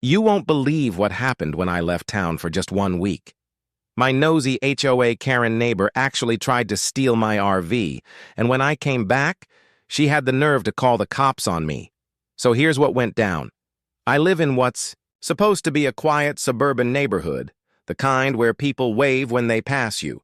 You won't believe what happened when I left town for just 1 week. My nosy HOA Karen neighbor actually tried to steal my RV, and when I came back, she had the nerve to call the cops on me. So here's what went down. I live in what's supposed to be a quiet suburban neighborhood, the kind where people wave when they pass you.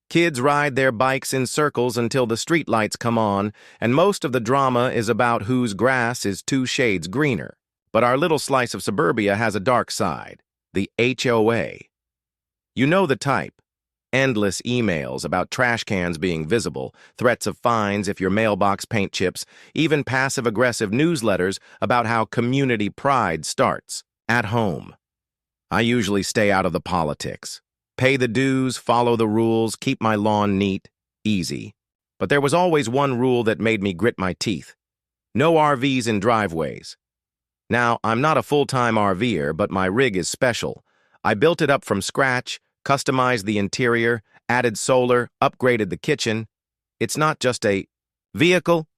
Kids ride their bikes in circles until the streetlights come on, and most of the drama is about whose grass is 2 shades greener. But our little slice of suburbia has a dark side, the HOA. You know the type. Endless emails about trash cans being visible, threats of fines if your mailbox paint chips, even passive-aggressive newsletters about how community pride starts at home. I usually stay out of the politics. Pay the dues, follow the rules, keep my lawn neat, easy. But there was always one rule that made me grit my teeth. No RVs in driveways. Now, I'm not a full-time RVer, but my rig is special. I built it up from scratch, customized the interior, added solar, upgraded the kitchen. It's not just a vehicle,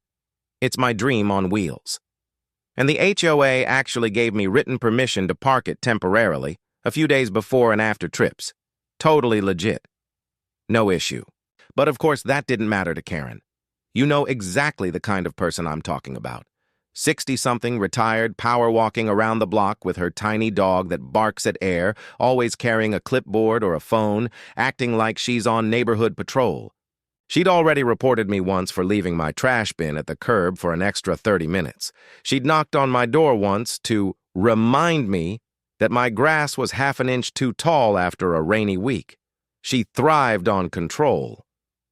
it's my dream on wheels. And the HOA actually gave me written permission to park it temporarily, a few days before and after trips. Totally legit. No issue. But of course, that didn't matter to Karen. You know exactly the kind of person I'm talking about. 60-something, retired, power-walking around the block with her tiny dog that barks at air, always carrying a clipboard or a phone, acting like she's on neighborhood patrol. She'd already reported me once for leaving my trash bin at the curb for an extra 30 minutes. She'd knocked on my door once to remind me that my grass was half an inch too tall after a rainy week. She thrived on control.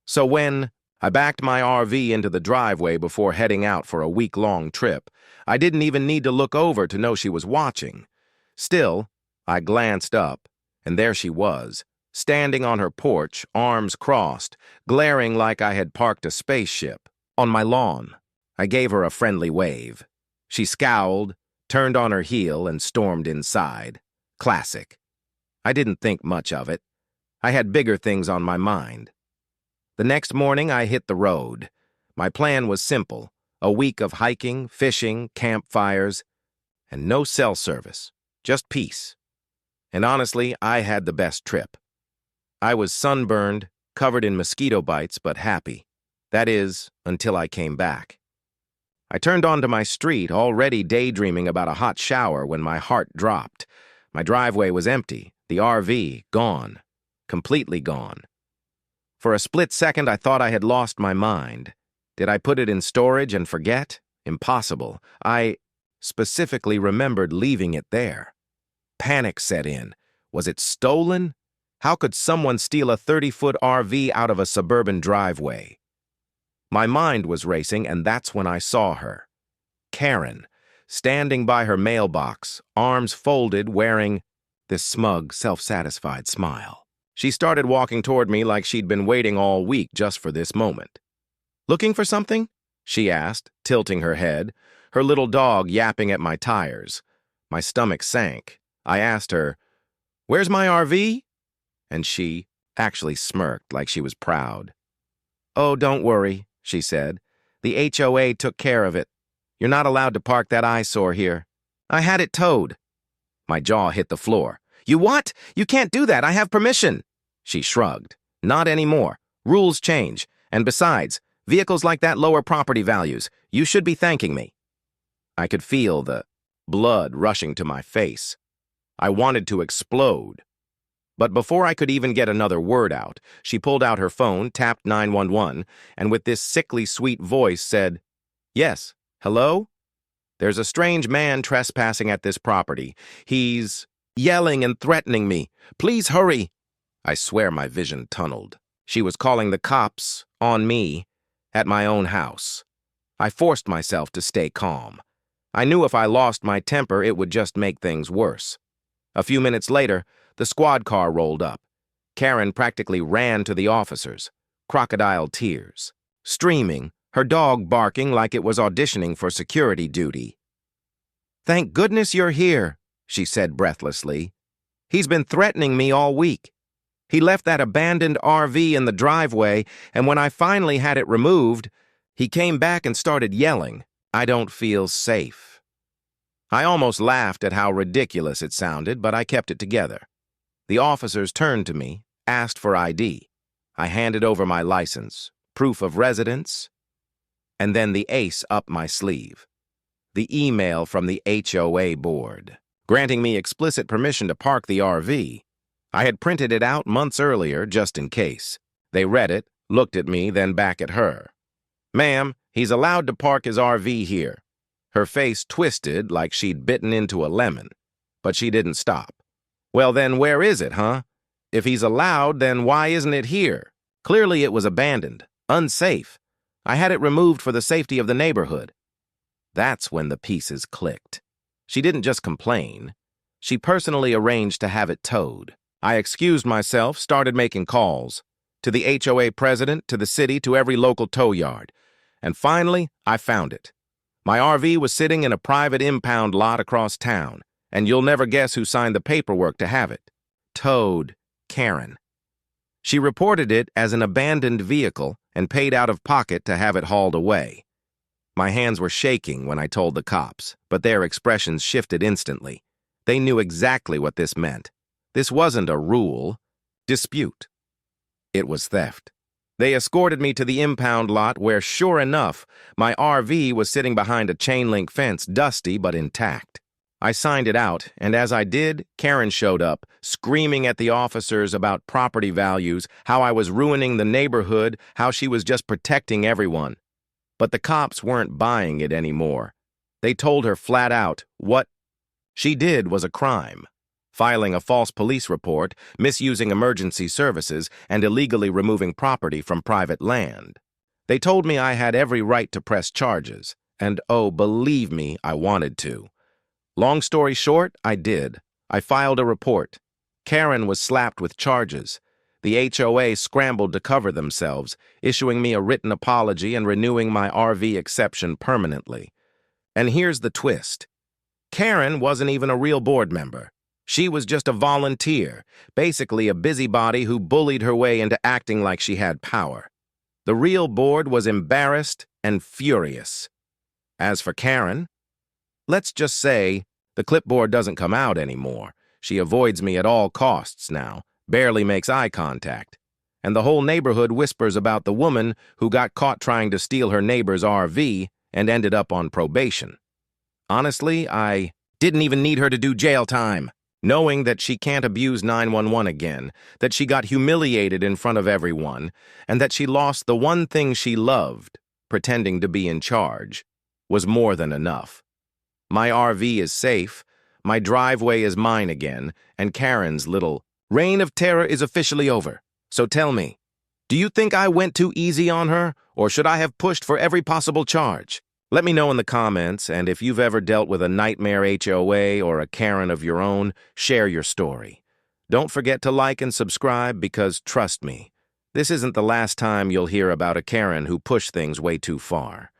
So when I backed my RV into the driveway before heading out for a week-long trip, I didn't even need to look over to know she was watching. Still, I glanced up, and there she was, standing on her porch, arms crossed, glaring like I had parked a spaceship on my lawn. I gave her a friendly wave. She scowled, turned on her heel, and stormed inside. Classic. I didn't think much of it. I had bigger things on my mind. The next morning, I hit the road. My plan was simple: a week of hiking, fishing, campfires, and no cell service, just peace. And honestly, I had the best trip. I was sunburned, covered in mosquito bites, but happy. That is, until I came back. I turned onto my street, already daydreaming about a hot shower when my heart dropped. My driveway was empty, the RV gone, completely gone. For a split second, I thought I had lost my mind. Did I put it in storage and forget? Impossible. I specifically remembered leaving it there. Panic set in. Was it stolen? How could someone steal a 30-foot RV out of a suburban driveway? My mind was racing, and that's when I saw her. Karen, standing by her mailbox, arms folded, wearing this smug, self-satisfied smile. She started walking toward me like she'd been waiting all week just for this moment. "Looking for something?" she asked, tilting her head, her little dog yapping at my tires. My stomach sank. I asked her, "Where's my RV?" And she actually smirked like she was proud. "Oh, don't worry," she said. "The HOA took care of it. You're not allowed to park that eyesore here. I had it towed." My jaw hit the floor. "You what? You can't do that. I have permission." She shrugged. "Not anymore. Rules change. And besides, vehicles like that lower property values. You should be thanking me." I could feel the blood rushing to my face. I wanted to explode. But before I could even get another word out, she pulled out her phone, tapped 911, and with this sickly sweet voice said, "Yes, hello? There's a strange man trespassing at this property. He's yelling and threatening me. Please hurry." I swear my vision tunneled. She was calling the cops on me at my own house. I forced myself to stay calm. I knew if I lost my temper, it would just make things worse. A few minutes later, the squad car rolled up. Karen practically ran to the officers, crocodile tears, streaming, her dog barking like it was auditioning for security duty. "Thank goodness you're here," she said breathlessly. "He's been threatening me all week. He left that abandoned RV in the driveway, and when I finally had it removed, he came back and started yelling, 'I don't feel safe.'" I almost laughed at how ridiculous it sounded, but I kept it together. The officers turned to me, asked for ID. I handed over my license, proof of residence, and then the ace up my sleeve. The email from the HOA board, granting me explicit permission to park the RV. I had printed it out months earlier, just in case. They read it, looked at me, then back at her. "Ma'am, he's allowed to park his RV here." Her face twisted like she'd bitten into a lemon, but she didn't stop. "Well then, where is it, huh? If he's allowed, then why isn't it here? Clearly it was abandoned, unsafe. I had it removed for the safety of the neighborhood." That's when the pieces clicked. She didn't just complain. She personally arranged to have it towed. I excused myself, started making calls. To the HOA president, to the city, to every local tow yard. And finally, I found it. My RV was sitting in a private impound lot across town, and you'll never guess who signed the paperwork to have it. Towed Karen. She reported it as an abandoned vehicle and paid out of pocket to have it hauled away. My hands were shaking when I told the cops, but their expressions shifted instantly. They knew exactly what this meant. This wasn't a rule, dispute. It was theft. They escorted me to the impound lot where, sure enough, my RV was sitting behind a chain-link fence, dusty but intact. I signed it out, and as I did, Karen showed up, screaming at the officers about property values, how I was ruining the neighborhood, how she was just protecting everyone. But the cops weren't buying it anymore. They told her flat out what she did was a crime. Filing a false police report, misusing emergency services, and illegally removing property from private land. They told me I had every right to press charges, and oh, believe me, I wanted to. Long story short, I did. I filed a report. Karen was slapped with charges. The HOA scrambled to cover themselves, issuing me a written apology and renewing my RV exception permanently. And here's the twist. Karen wasn't even a real board member. She was just a volunteer, basically a busybody who bullied her way into acting like she had power. The real board was embarrassed and furious. As for Karen, let's just say the clipboard doesn't come out anymore. She avoids me at all costs now, barely makes eye contact. And the whole neighborhood whispers about the woman who got caught trying to steal her neighbor's RV and ended up on probation. Honestly, I didn't even need her to do jail time. Knowing that she can't abuse 911 again, that she got humiliated in front of everyone, and that she lost the one thing she loved, pretending to be in charge, was more than enough. My RV is safe, my driveway is mine again, and Karen's little reign of terror is officially over. So tell me, do you think I went too easy on her, or should I have pushed for every possible charge? Let me know in the comments, and if you've ever dealt with a nightmare HOA or a Karen of your own, share your story. Don't forget to like and subscribe because, trust me, this isn't the last time you'll hear about a Karen who pushed things way too far.